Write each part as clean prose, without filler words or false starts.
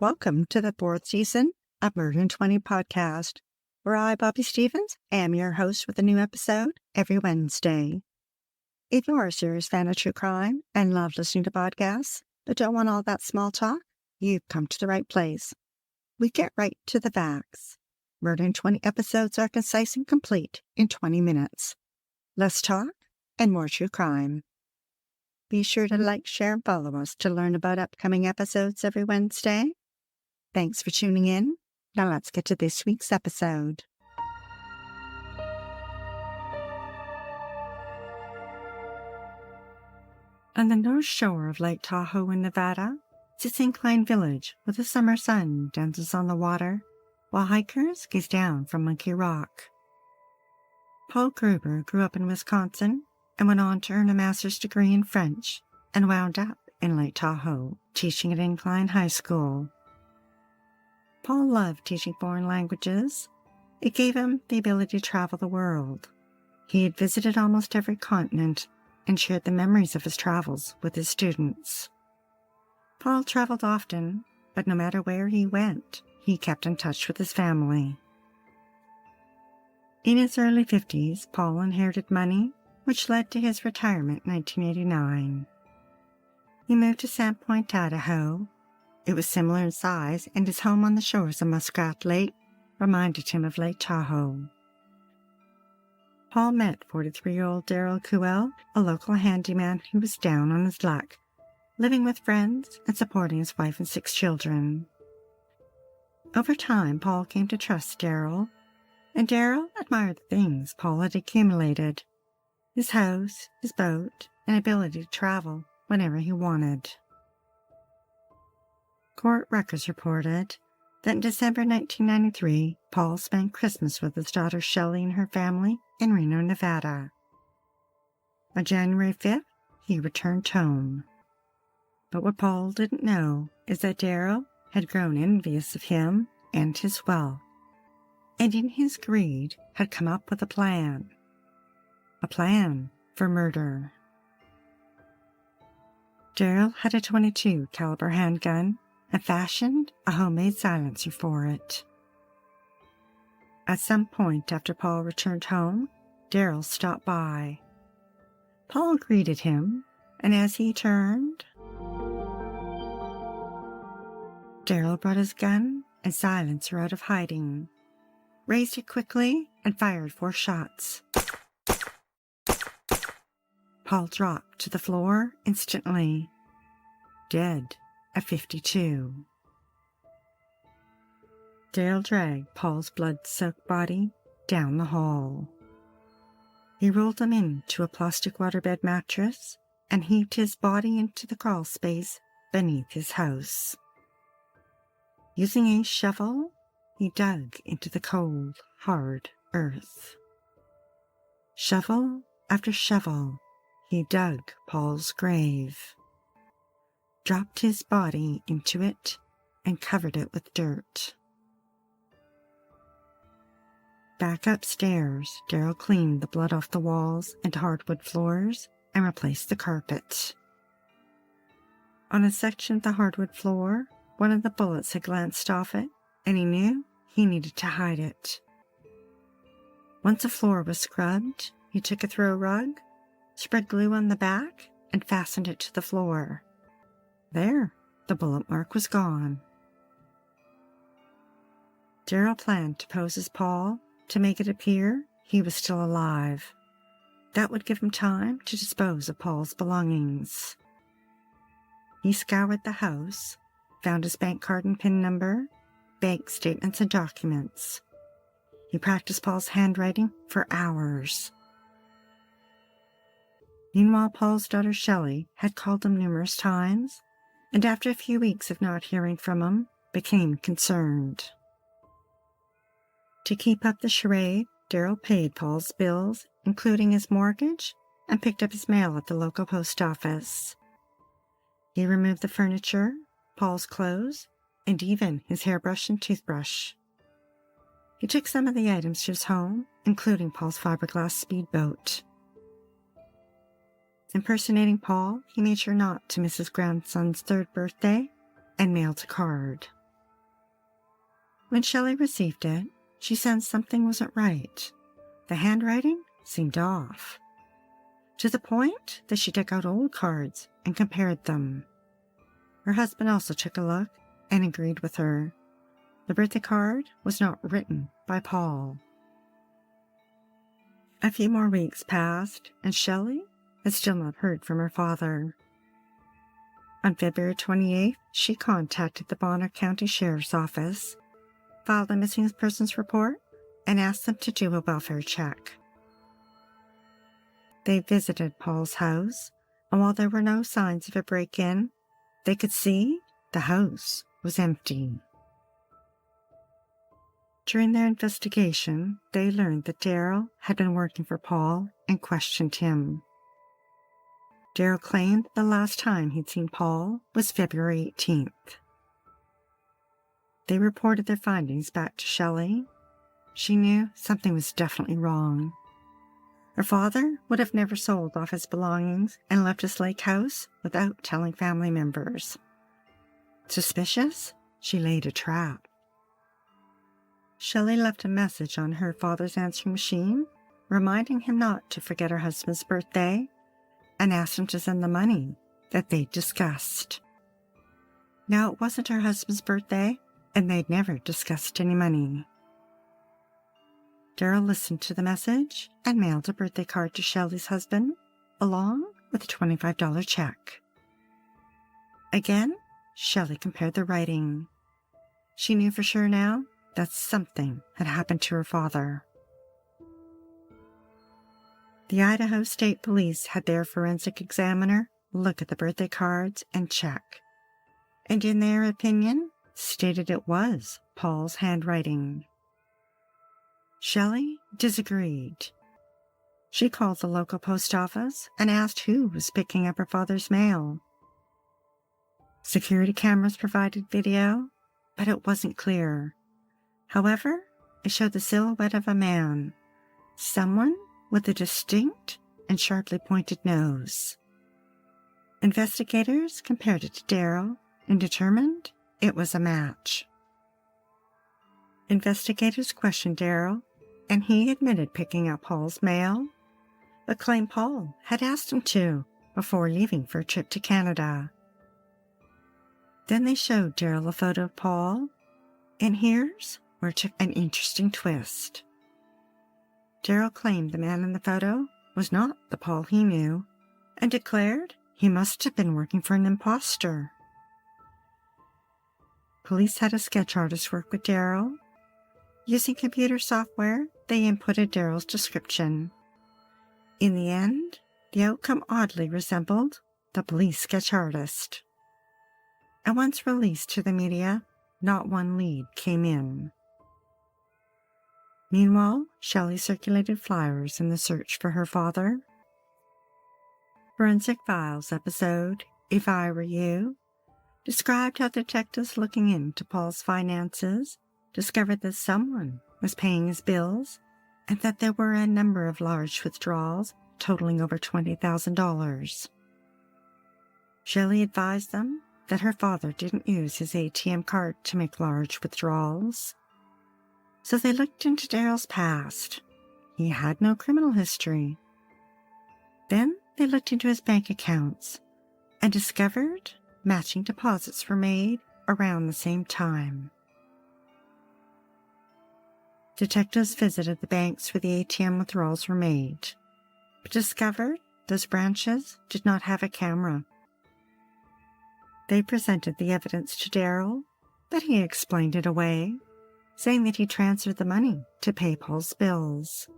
Welcome to the fourth season of Murder in 20 podcast, where I, Bobby Stevens, am your host with a new episode every Wednesday. If you're a serious fan of true crime and love listening to podcasts, but don't want all that small talk, you've come to the right place. We get right to the facts. Murder in 20 episodes are concise and complete in 20 minutes. Less talk and more true crime. Be sure to like, share, and follow us to learn about upcoming episodes every Wednesday. Thanks for tuning in. Now let's get to this week's episode. On the north shore of Lake Tahoe in Nevada sits Incline Village where the summer sun dances on the water while hikers gaze down from Monkey Rock. Paul Gruber grew up in Wisconsin and went on to earn a master's degree in French and wound up in Lake Tahoe, teaching at Incline High School. Paul loved teaching foreign languages. It gave him the ability to travel the world. He had visited almost every continent and shared the memories of his travels with his students. Paul traveled often, but no matter where he went, he kept in touch with his family. In his early 50s, Paul inherited money, which led to his retirement in 1989. He moved to Sandpoint, Idaho. It was similar in size, and his home on the shores of Muskrat Lake reminded him of Lake Tahoe. Paul met 43-year-old Darryl, a local handyman who was down on his luck, living with friends and supporting his wife and 6 children. Over time, Paul came to trust Darryl, and Darryl admired the things Paul had accumulated: his house, his boat, and ability to travel whenever he wanted. Court records reported that in December 1993, Paul spent Christmas with his daughter Shelley and her family in Reno, Nevada. On January 5th, he returned home. But what Paul didn't know is that Darryl had grown envious of him and his wealth, and in his greed had come up with a plan for murder. Darryl had a .22 caliber handgun and fashioned a homemade silencer for it. At some point after Paul returned home, Darryl stopped by. Paul greeted him, and as he turned, Darryl brought his gun and silencer out of hiding, raised it quickly, and fired 4 shots. Paul dropped to the floor instantly, dead at 52. Darryl dragged Paul's blood-soaked body down the hall. He rolled him into a plastic waterbed mattress and heaved his body into the crawl space beneath his house. Using a shovel, he dug into the cold, hard earth. Shovel after shovel, he dug Paul's grave, dropped his body into it, and covered it with dirt. Back upstairs, Darryl cleaned the blood off the walls and hardwood floors and replaced the carpet. On a section of the hardwood floor, one of the bullets had glanced off it, and he knew he needed to hide it. Once the floor was scrubbed, he took a throw rug, spread glue on the back, and fastened it to the floor. There, the bullet mark was gone. Darryl planned to pose as Paul to make it appear he was still alive. That would give him time to dispose of Paul's belongings. He scoured the house, found his bank card and PIN number, bank statements, and documents. He practiced Paul's handwriting for hours. Meanwhile, Paul's daughter Shelley had called him numerous times, and after a few weeks of not hearing from him, became concerned. To keep up the charade, Darryl paid Paul's bills, including his mortgage, and picked up his mail at the local post office. He removed the furniture, Paul's clothes, and even his hairbrush and toothbrush. He took some of the items to his home, including Paul's fiberglass speedboat. Impersonating Paul, he made sure not to miss his grandson's 3rd birthday and mailed a card. When Shelley received it, she sensed something wasn't right. The handwriting seemed off, to the point that she took out old cards and compared them. Her husband also took a look and agreed with her. The birthday card was not written by Paul. A few more weeks passed, and Shelley had still not heard from her father. On February 28th, she contacted the Bonner County Sheriff's Office, filed a missing persons report, and asked them to do a welfare check. They visited Paul's house, and while there were no signs of a break-in, they could see the house was empty. During their investigation, they learned that Darryl had been working for Paul and questioned him. Darryl claimed the last time he'd seen Paul was February 18th. They reported their findings back to Shelley. She knew something was definitely wrong. Her father would have never sold off his belongings and left his lake house without telling family members. Suspicious? She laid a trap. Shelley left a message on her father's answering machine, reminding him not to forget her husband's birthday, and asked him to send the money that they'd discussed. Now, it wasn't her husband's birthday, and they'd never discussed any money. Darryl listened to the message and mailed a birthday card to Shelley's husband, along with a $25 check. Again, Shelley compared the writing. She knew for sure now that something had happened to her father. The Idaho State Police had their forensic examiner look at the birthday cards and check, and in their opinion, stated it was Paul's handwriting. Shelley disagreed. She called the local post office and asked who was picking up her father's mail. Security cameras provided video, but it wasn't clear. However, it showed the silhouette of a man, someone with a distinct and sharply pointed nose. Investigators compared it to Darryl and determined it was a match. Investigators questioned Darryl, and he admitted picking up Paul's mail, but claimed Paul had asked him to before leaving for a trip to Canada. Then they showed Darryl a photo of Paul, and here's where it took an interesting twist. Darryl claimed the man in the photo was not the Paul he knew, and declared he must have been working for an imposter. Police had a sketch artist work with Darryl. Using computer software, they inputted Darryl's description. In the end, the outcome oddly resembled the police sketch artist. And once released to the media, not one lead came in. Meanwhile, Shelley circulated flyers in the search for her father. Forensic Files episode, If I Were You, described how detectives looking into Paul's finances discovered that someone was paying his bills and that there were a number of large withdrawals totaling over $20,000. Shelley advised them that her father didn't use his ATM card to make large withdrawals. So they looked into Darryl's past. He had no criminal history. Then they looked into his bank accounts and discovered matching deposits were made around the same time. Detectives visited the banks where the ATM withdrawals were made, but discovered those branches did not have a camera. They presented the evidence to Darryl, but he explained it away, saying that he transferred the money to pay Paul's bills.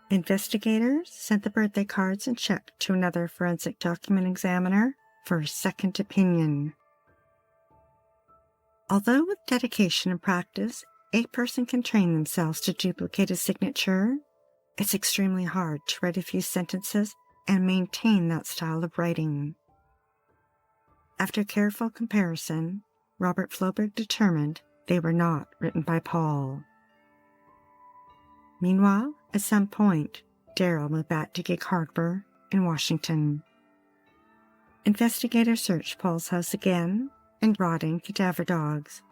Investigators sent the birthday cards and check to another forensic document examiner for a second opinion. Although with dedication and practice, a person can train themselves to duplicate a signature, it's extremely hard to write a few sentences and maintain that style of writing. After careful comparison, Robert Floberg determined they were not written by Paul. Meanwhile, at some point, Darryl moved back to Gig Harbor in Washington. Investigators searched Paul's house again and brought in cadaver dogs,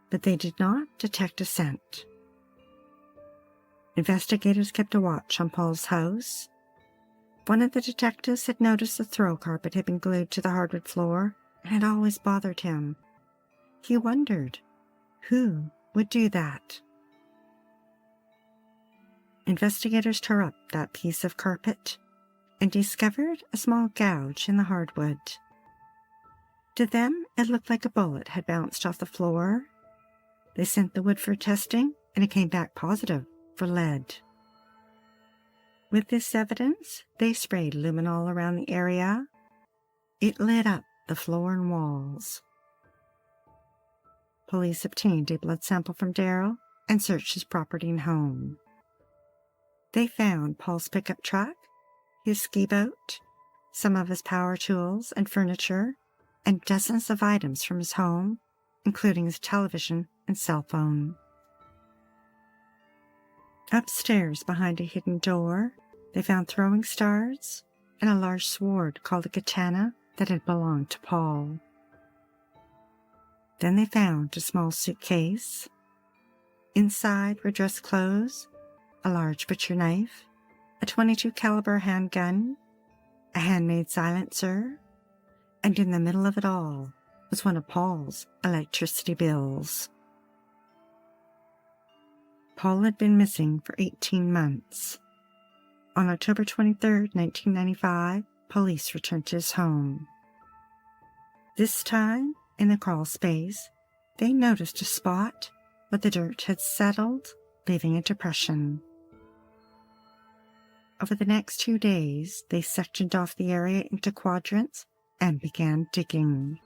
but they did not detect a scent. Investigators kept a watch on Paul's house. One of the detectives had noticed the throw carpet had been glued to the hardwood floor and had always bothered him. He wondered, who would do that? Investigators tore up that piece of carpet and discovered a small gouge in the hardwood. To them, it looked like a bullet had bounced off the floor. They sent the wood for testing, and it came back positive for lead. With this evidence, they sprayed luminol around the area. It lit up the floor and walls. Police obtained a blood sample from Darryl and searched his property and home. They found Paul's pickup truck, his ski boat, some of his power tools and furniture, and dozens of items from his home, including his television and cell phone. Upstairs, behind a hidden door, they found throwing stars and a large sword called a katana that had belonged to Paul. Then they found a small suitcase. Inside were dress clothes, a large butcher knife, a .22 caliber handgun, a handmade silencer, and in the middle of it all was one of Paul's electricity bills. Paul had been missing for 18 months. On October 23, 1995, police returned to his home. This time, in the crawl space, they noticed a spot where the dirt had settled, leaving a depression. Over the next 2 days, they sectioned off the area into quadrants and began digging.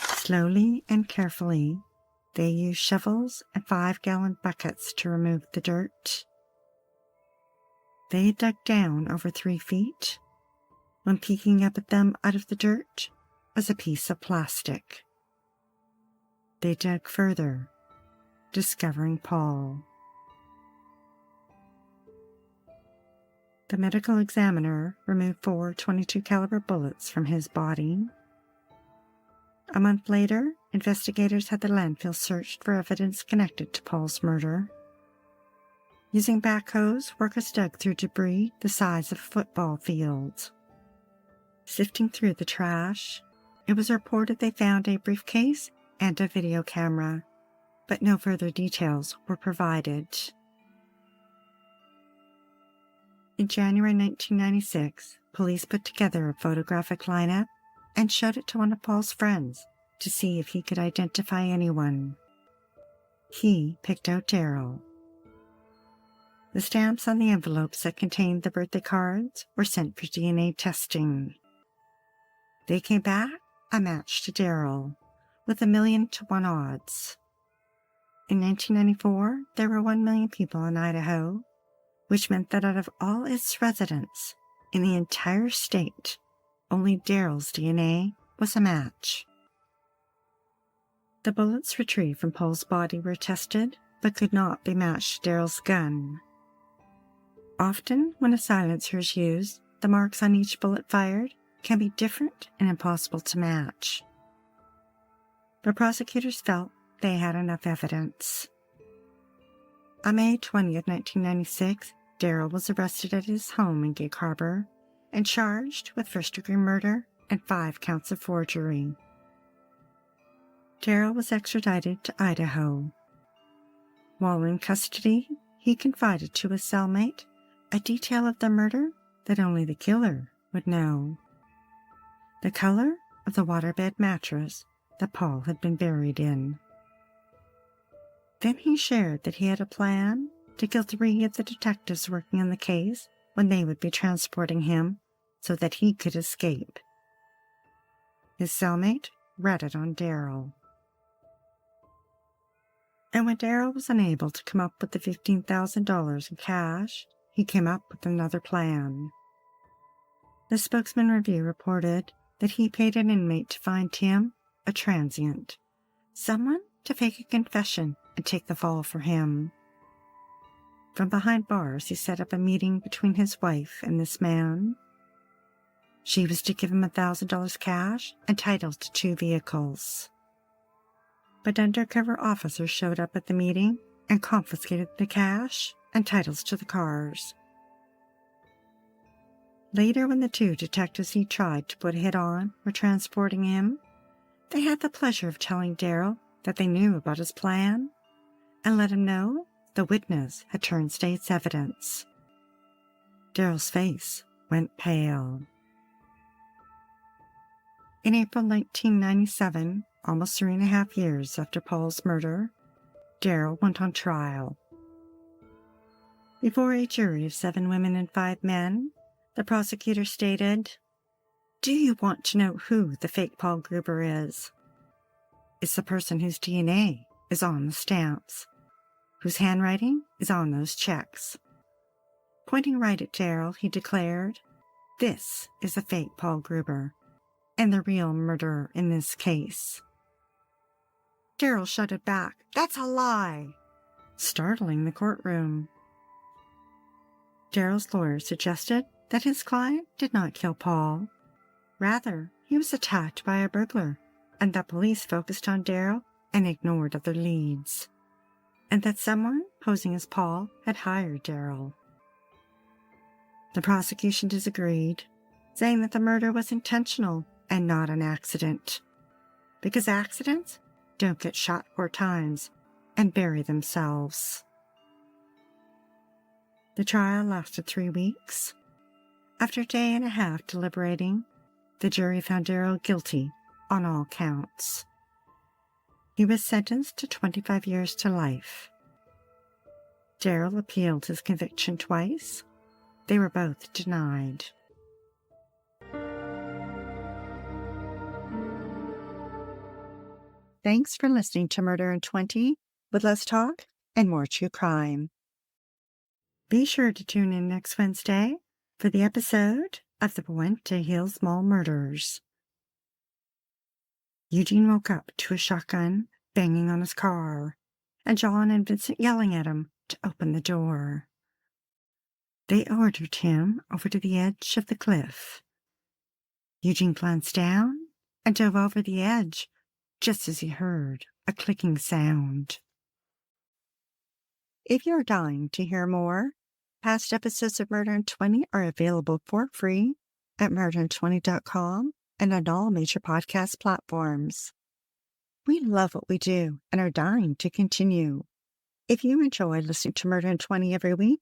Slowly and carefully, they used shovels and 5-gallon buckets to remove the dirt. They dug down over 3 feet. When peeking up at them out of the dirt was a piece of plastic. They dug further, discovering Paul. The medical examiner removed 4 .22 caliber bullets from his body. A month later, investigators had the landfill searched for evidence connected to Paul's murder. Using backhoes, workers dug through debris the size of a football field. Sifting through the trash, it was reported they found a briefcase and a video camera, but no further details were provided. In January 1996, police put together a photographic lineup and showed it to one of Paul's friends to see if he could identify anyone. He picked out Darryl. The stamps on the envelopes that contained the birthday cards were sent for DNA testing. They came back a match to Darryl, with 1,000,000 to 1 odds. In 1994, there were 1 million people in Idaho, which meant that out of all its residents in the entire state, only Darryl's DNA was a match. The bullets retrieved from Paul's body were tested, but could not be matched to Darryl's gun. Often, when a silencer is used, the marks on each bullet fired can be different and impossible to match. But prosecutors felt they had enough evidence. On May 20, 1996, Darryl was arrested at his home in Gig Harbor and charged with first-degree murder and 5 counts of forgery. Darryl was extradited to Idaho. While in custody, he confided to his cellmate a detail of the murder that only the killer would know: the color of the waterbed mattress that Paul had been buried in. Then he shared that he had a plan to kill 3 of the detectives working on the case when they would be transporting him so that he could escape. His cellmate read it on Darryl. And when Darryl was unable to come up with the $15,000 in cash, he came up with another plan. The Spokesman Review reported that he paid an inmate to find him a transient, someone to fake a confession and take the fall for him. From behind bars, he set up a meeting between his wife and this man. She was to give him $1,000 cash and title to 2 vehicles. But undercover officers showed up at the meeting and confiscated the cash and titles to the cars. Later, when the 2 detectives he tried to put a hit on were transporting him, they had the pleasure of telling Darryl that they knew about his plan and let him know the witness had turned state's evidence. Darryl's face went pale. In April 1997, almost 3.5 years after Paul's murder, Darryl went on trial. Before a jury of 7 women and 5 men, the prosecutor stated, "Do you want to know who the fake Paul Gruber is? It's the person whose DNA is on the stamps, whose handwriting is on those checks." Pointing right at Darryl, he declared, "This is the fake Paul Gruber, and the real murderer in this case." Darryl shouted back, "That's a lie!" startling the courtroom. Darryl's lawyer suggested that his client did not kill Paul. Rather, he was attacked by a burglar, and that police focused on Darryl and ignored other leads, and that someone posing as Paul had hired Darryl. The prosecution disagreed, saying that the murder was intentional and not an accident, because accidents don't get shot 4 times and bury themselves. The trial lasted 3 weeks. After a day and a half deliberating, the jury found Darryl guilty on all counts. He was sentenced to 25 years to life. Darryl appealed his conviction twice. They were both denied. Thanks for listening to Murder in 20 with less talk and more true crime. Be sure to tune in next Wednesday for the episode of the Puente Hills Mall Murders. Eugene woke up to a shotgun banging on his car, and John and Vincent yelling at him to open the door. They ordered him over to the edge of the cliff. Eugene glanced down and dove over the edge just as he heard a clicking sound. If you're dying to hear more, past episodes of Murder in 20 are available for free at murderin20.com and on all major podcast platforms. We love what we do and are dying to continue. If you enjoy listening to Murder in 20 every week,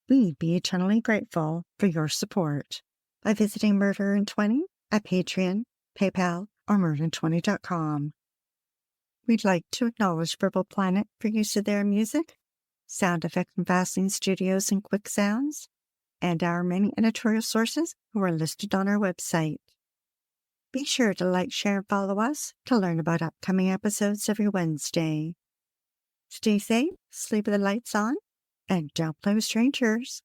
we'd be eternally grateful for your support by visiting Murder in 20 at Patreon, PayPal, or murderin20.com. We'd like to acknowledge Verbal Planet for use of their music, sound effects from Vaseline Studios and Quick Sounds, and our many editorial sources who are listed on our website. Be sure to like, share, and follow us to learn about upcoming episodes every Wednesday. Stay safe, sleep with the lights on, and don't play with strangers.